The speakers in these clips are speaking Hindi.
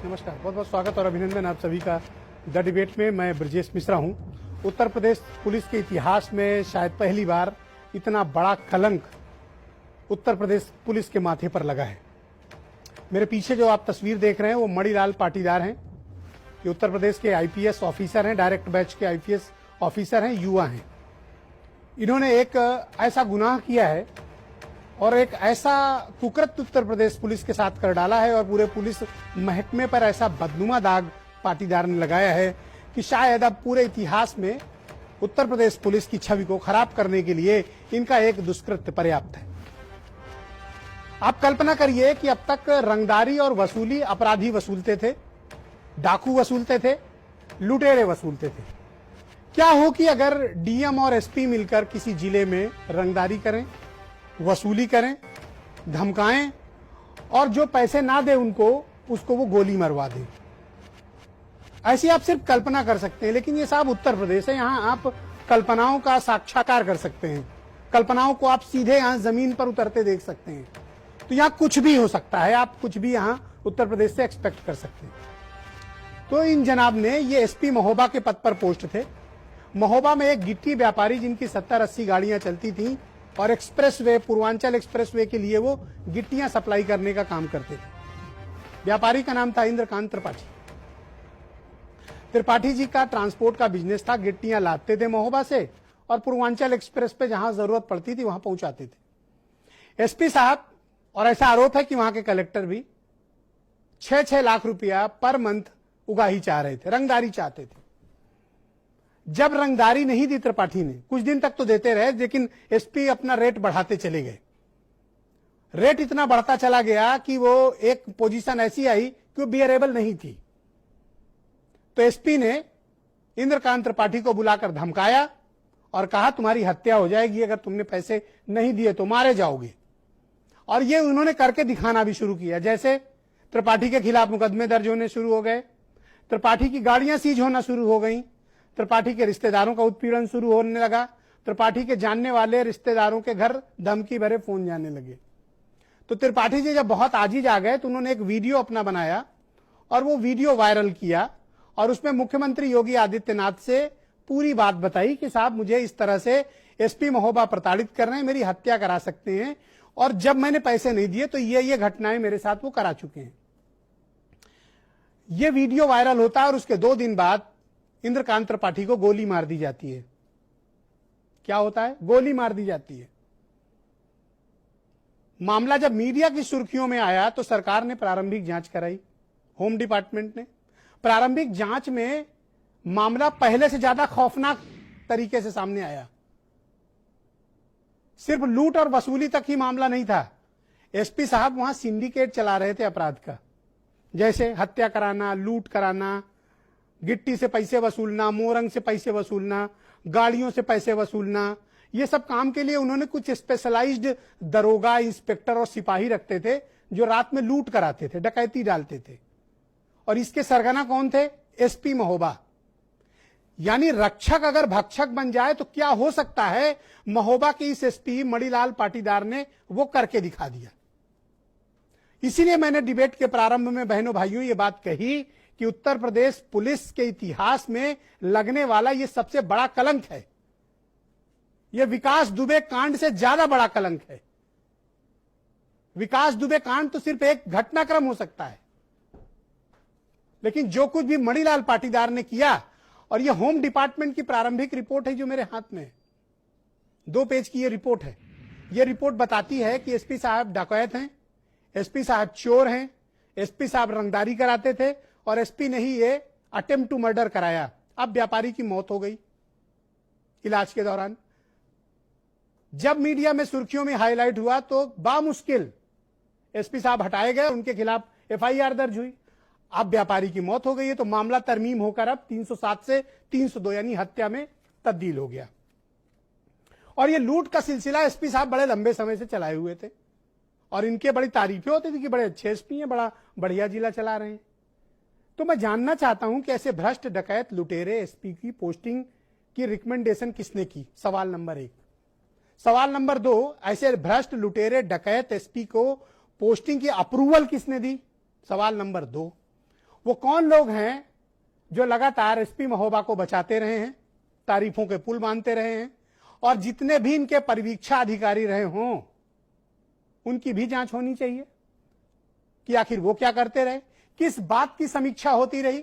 नमस्कार, बहुत बहुत स्वागत और अभिनंदन आप सभी का द डिबेट में। मैं ब्रजेश मिश्रा हूं। उत्तर प्रदेश पुलिस के इतिहास में शायद पहली बार इतना बड़ा कलंक उत्तर प्रदेश पुलिस के माथे पर लगा है। मेरे पीछे जो आप तस्वीर देख रहे हैं वो मणिलाल पाटीदार हैं। ये उत्तर प्रदेश के आईपीएस ऑफिसर हैं, डायरेक्ट बैच के आईपीएस ऑफिसर हैं, युवा हैं। इन्होंने एक ऐसा गुनाह किया है और एक ऐसा कुकृत्य उत्तर प्रदेश पुलिस के साथ कर डाला है और पूरे पुलिस महकमे पर ऐसा बदनुमा दाग पाटीदार ने लगाया है कि शायद अब पूरे इतिहास में उत्तर प्रदेश पुलिस की छवि को खराब करने के लिए इनका एक दुष्कृत्य पर्याप्त है। आप कल्पना करिए कि अब तक रंगदारी और वसूली अपराधी वसूलते थे, डाकू वसूलते थे, लुटेरे वसूलते थे। क्या हो कि अगर डीएम और एसपी मिलकर किसी जिले में रंगदारी करें, वसूली करें, धमकाएं और जो पैसे ना दे उसको वो गोली मरवा दें। ऐसी आप सिर्फ कल्पना कर सकते हैं, लेकिन ये साहब उत्तर प्रदेश है। यहां आप कल्पनाओं का साक्षात्कार कर सकते हैं, कल्पनाओं को आप सीधे यहां जमीन पर उतरते देख सकते हैं। तो यहां कुछ भी हो सकता है, आप कुछ भी यहां उत्तर प्रदेश से एक्सपेक्ट कर सकते हैं। तो इन जनाब ने ये एसपी महोबा के पद पर पोस्ट थे। महोबा में एक गिट्टी व्यापारी जिनकी 70-80 गाड़ियां चलती थी और एक्सप्रेसवे, पूर्वांचल एक्सप्रेसवे के लिए वो गिट्टियां सप्लाई करने का काम करते थे। व्यापारी का नाम था इंद्रकांत त्रिपाठी। त्रिपाठी जी का ट्रांसपोर्ट का बिजनेस था, गिट्टियां लादते थे महोबा से और पूर्वांचल एक्सप्रेस पे जहां जरूरत पड़ती थी वहां पहुंचाते थे। एसपी साहब, और ऐसा आरोप है कि वहां के कलेक्टर भी 6-6 लाख रुपया पर मंथ उगाही चाह रहे थे, रंगदारी चाहते थे। जब रंगदारी नहीं दी त्रिपाठी ने, कुछ दिन तक तो देते रहे, लेकिन एसपी अपना रेट बढ़ाते चले गए। रेट इतना बढ़ता चला गया कि वो एक पोजीशन ऐसी आई कि वो बियरेबल नहीं थी। तो एसपी ने इंद्रकांत त्रिपाठी को बुलाकर धमकाया और कहा तुम्हारी हत्या हो जाएगी, अगर तुमने पैसे नहीं दिए तो मारे जाओगे। और ये उन्होंने करके दिखाना भी शुरू किया। जैसे त्रिपाठी के खिलाफ मुकदमे दर्ज होने शुरू हो गए, त्रिपाठी की गाड़ियां सीज होना शुरू हो गई, त्रिपाठी के रिश्तेदारों का उत्पीड़न शुरू होने लगा, त्रिपाठी के जानने वाले रिश्तेदारों के घर धमकी भरे फोन जाने लगे। तो त्रिपाठी जी जब बहुत आजीज आ गए तो उन्होंने एक वीडियो अपना बनाया और वो वीडियो वायरल किया और उसमें मुख्यमंत्री योगी आदित्यनाथ से पूरी बात बताई कि साहब मुझे इस तरह से एसपी महोबा प्रताड़ित कर रहे हैं, मेरी हत्या करा सकते हैं और जब मैंने पैसे नहीं दिए तो ये घटनाएं मेरे साथ वो करा चुके हैं। ये वीडियो वायरल होता है और उसके 2 दिन बाद इंद्रकांत त्रिपाठी को गोली मार दी जाती है। क्या होता है? गोली मार दी जाती है। मामला जब मीडिया की सुर्खियों में आया तो सरकार ने प्रारंभिक जांच कराई, होम डिपार्टमेंट ने। प्रारंभिक जांच में मामला पहले से ज्यादा खौफनाक तरीके से सामने आया। सिर्फ लूट और वसूली तक ही मामला नहीं था। एसपी साहब वहां सिंडिकेट चला रहे थे अपराध का, जैसे हत्या कराना, लूट कराना, गिट्टी से पैसे वसूलना, मोरंग से पैसे वसूलना, गाड़ियों से पैसे वसूलना। ये सब काम के लिए उन्होंने कुछ स्पेशलाइज्ड दरोगा, इंस्पेक्टर और सिपाही रखते थे जो रात में लूट कराते थे, डकैती डालते थे। और इसके सरगना कौन थे? एसपी महोबा। यानी रक्षक अगर भक्षक बन जाए तो क्या हो सकता है, महोबा के इस एसपी मणिलाल पाटीदार ने वो करके दिखा दिया। इसीलिए मैंने डिबेट के प्रारंभ में बहनों भाइयों ये बात कही कि उत्तर प्रदेश पुलिस के इतिहास में लगने वाला ये सबसे बड़ा कलंक है। यह विकास दुबे कांड से ज्यादा बड़ा कलंक है। विकास दुबे कांड तो सिर्फ एक घटनाक्रम हो सकता है, लेकिन जो कुछ भी मणिलाल पाटीदार ने किया, और यह होम डिपार्टमेंट की प्रारंभिक रिपोर्ट है जो मेरे हाथ में है, 2 पेज की यह रिपोर्ट है। यह रिपोर्ट बताती है कि एसपी साहब डकैत हैं, एसपी साहब चोर हैं, एसपी साहब रंगदारी कराते थे और एसपी ने ही ये अटेम्प्ट टू मर्डर कराया। अब व्यापारी की मौत हो गई इलाज के दौरान। जब मीडिया में सुर्खियों में हाईलाइट हुआ तो बामुश्किल एसपी साहब हटाए गए, उनके खिलाफ एफआईआर दर्ज हुई। अब व्यापारी की मौत हो गई है तो मामला तरमीम होकर अब 307 से 302 यानी हत्या में तब्दील हो गया। और ये लूट का सिलसिला एसपी साहब बड़े लंबे समय से चलाए हुए थे और इनके बड़ी तारीफें होती थी कि बड़े अच्छे एसपी हैं, बड़ा बढ़िया जिला चला रहे हैं। तो मैं जानना चाहता हूं कि ऐसे भ्रष्ट डकैत लुटेरे एसपी की पोस्टिंग की रिकमेंडेशन किसने की? सवाल नंबर 1। सवाल नंबर 2, ऐसे भ्रष्ट लुटेरे डकैत एसपी को पोस्टिंग की अप्रूवल किसने दी? सवाल नंबर 2। वो कौन लोग हैं जो लगातार एसपी महोबा को बचाते रहे हैं, तारीफों के पुल बांधते रहे हैं, और जितने भी इनके परिवीक्षा अधिकारी रहे हों उनकी भी जांच होनी चाहिए कि आखिर वो क्या करते रहे। किस बात की समीक्षा होती रही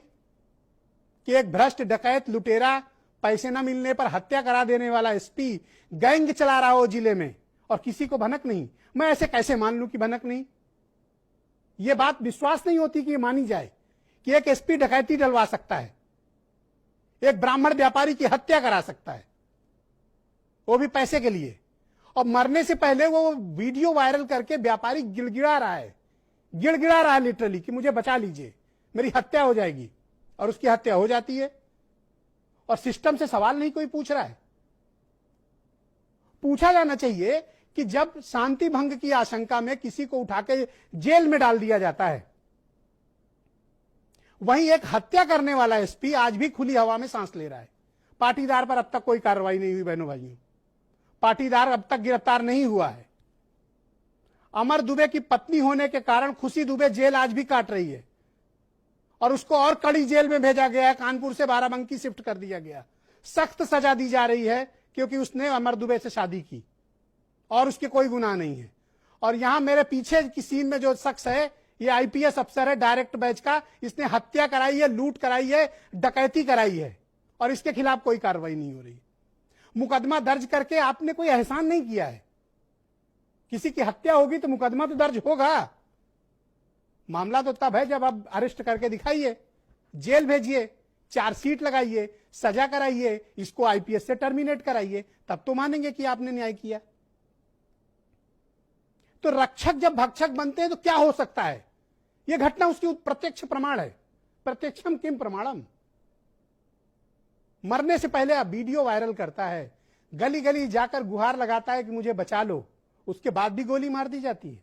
कि एक भ्रष्ट डकैत लुटेरा पैसे न मिलने पर हत्या करा देने वाला एसपी गैंग चला रहा हो जिले में और किसी को भनक नहीं। मैं ऐसे कैसे मान लूं कि भनक नहीं? यह बात विश्वास नहीं होती कि मानी जाए कि एक एसपी डकैती डलवा सकता है, एक ब्राह्मण व्यापारी की हत्या करा सकता है, वो भी पैसे के लिए। और मरने से पहले वो वीडियो वायरल करके व्यापारी गिड़गिड़ा रहा है लिटरली कि मुझे बचा लीजिए, मेरी हत्या हो जाएगी, और उसकी हत्या हो जाती है। और सिस्टम से सवाल नहीं कोई पूछ रहा है। पूछा जाना चाहिए कि जब शांति भंग की आशंका में किसी को उठा के जेल में डाल दिया जाता है, वहीं एक हत्या करने वाला एसपी आज भी खुली हवा में सांस ले रहा है। पाटीदार पर अब तक कोई कार्रवाई नहीं हुई। बहनों भाइयों, पाटीदार अब तक गिरफ्तार नहीं हुआ है। अमर दुबे की पत्नी होने के कारण खुशी दुबे जेल आज भी काट रही है और उसको और कड़ी जेल में भेजा गया है। कानपुर से बाराबंकी शिफ्ट कर दिया गया। सख्त सजा दी जा रही है क्योंकि उसने अमर दुबे से शादी की और उसके कोई गुनाह नहीं है। और यहां मेरे पीछे की सीन में जो शख्स है, ये आईपीएस अफसर है डायरेक्ट बैच का। इसने हत्या कराई है, लूट कराई है, डकैती कराई है और इसके खिलाफ कोई कार्रवाई नहीं हो रही। मुकदमा दर्ज करके आपने कोई एहसान नहीं किया है। किसी की हत्या होगी तो मुकदमा तो दर्ज होगा। मामला तो तब है जब आप अरेस्ट करके दिखाइए, जेल भेजिए, चार्जशीट लगाइए, सजा कराइए, इसको आईपीएस से टर्मिनेट कराइए, तब तो मानेंगे कि आपने न्याय किया। तो रक्षक जब भक्षक बनते हैं तो क्या हो सकता है? यह घटना उसकी प्रत्यक्ष प्रमाण है। प्रत्यक्षम किम प्रमाणम। मरने से पहले अब वीडियो वायरल करता है, गली गली जाकर गुहार लगाता है कि मुझे बचा लो, उसके बाद भी गोली मार दी जाती है।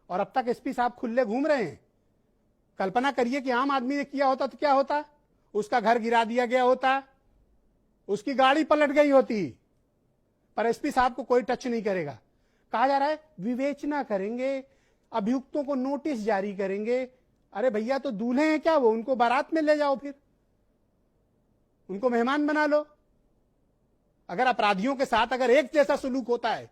और अब तक एसपी साहब खुले घूम रहे हैं। कल्पना करिए कि आम आदमी ने किया होता तो क्या होता? उसका घर गिरा दिया गया होता, उसकी गाड़ी पलट गई होती, पर एसपी साहब को कोई टच नहीं करेगा। कहा जा रहा है विवेचना करेंगे, अभियुक्तों को नोटिस जारी करेंगे। अरे भैया, तो दूल्हे हैं क्या वो? उनको बारात में ले जाओ, फिर उनको मेहमान बना लो। अगर अपराधियों के साथ अगर एक जैसा सलूक होता है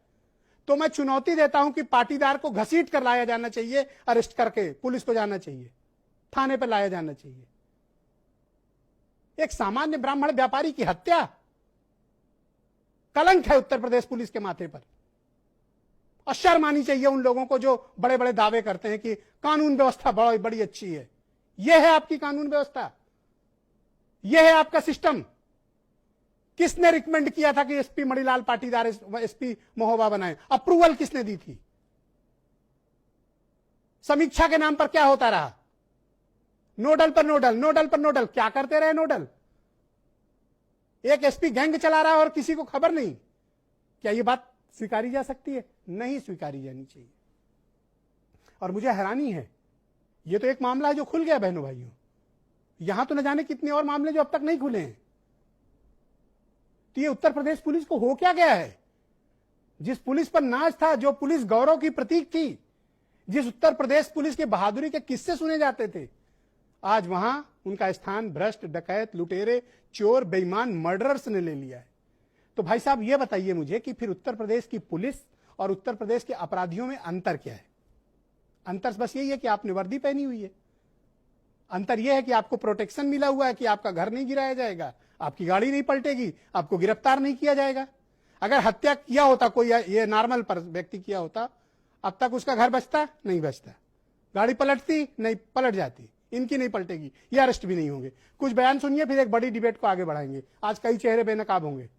तो मैं चुनौती देता हूं कि पाटीदार को घसीट कर लाया जाना चाहिए, अरेस्ट करके पुलिस को जाना चाहिए, थाने पर लाया जाना चाहिए। एक सामान्य ब्राह्मण व्यापारी की हत्या कलंक है उत्तर प्रदेश पुलिस के माथे पर। और शर्म आनी चाहिए उन लोगों को जो बड़े बड़े दावे करते हैं कि कानून व्यवस्था बड़ी अच्छी है। यह है आपकी कानून व्यवस्था? यह है आपका सिस्टम? किसने रिकमेंड किया था कि एसपी मणिलाल पाटीदार एसपी महोबा बनाए? अप्रूवल किसने दी थी? समीक्षा के नाम पर क्या होता रहा? नोडल पर नोडल, नोडल पर नोडल। क्या करते रहे नोडल? एक एसपी गैंग चला रहा है और किसी को खबर नहीं। क्या यह बात स्वीकारी जा सकती है? नहीं स्वीकारी जानी चाहिए। और मुझे हैरानी है, यह तो एक मामला है जो खुल गया बहनों भाइयों। यहां तो न जाने कितने और मामले जो अब तक नहीं खुले हैं। तो ये उत्तर प्रदेश पुलिस को हो क्या गया है? जिस पुलिस पर नाज था, जो पुलिस गौरव की प्रतीक थी, जिस उत्तर प्रदेश पुलिस के बहादुरी के किस्से सुने जाते थे, आज वहां उनका स्थान भ्रष्ट, डकैत, लुटेरे, चोर, बेईमान, मर्डरर्स ने ले लिया है। तो भाई साहब, ये बताइए मुझे कि फिर उत्तर प्रदेश की पुलिस और उत्तर प्रदेश के अपराधियों में अंतर क्या है? अंतर बस यही है कि आपने वर्दी पहनी हुई है। अंतर यह है कि आपको प्रोटेक्शन मिला हुआ है कि आपका घर नहीं गिराया जाएगा, आपकी गाड़ी नहीं पलटेगी, आपको गिरफ्तार नहीं किया जाएगा। अगर हत्या किया होता कोई, ये नॉर्मल व्यक्ति किया होता, अब तक उसका घर बचता? नहीं बचता। गाड़ी पलटती? नहीं पलट जाती। इनकी नहीं पलटेगी, ये अरेस्ट भी नहीं होंगे। कुछ बयान सुनिए, फिर एक बड़ी डिबेट को आगे बढ़ाएंगे। आज कई चेहरे बेनकाब होंगे।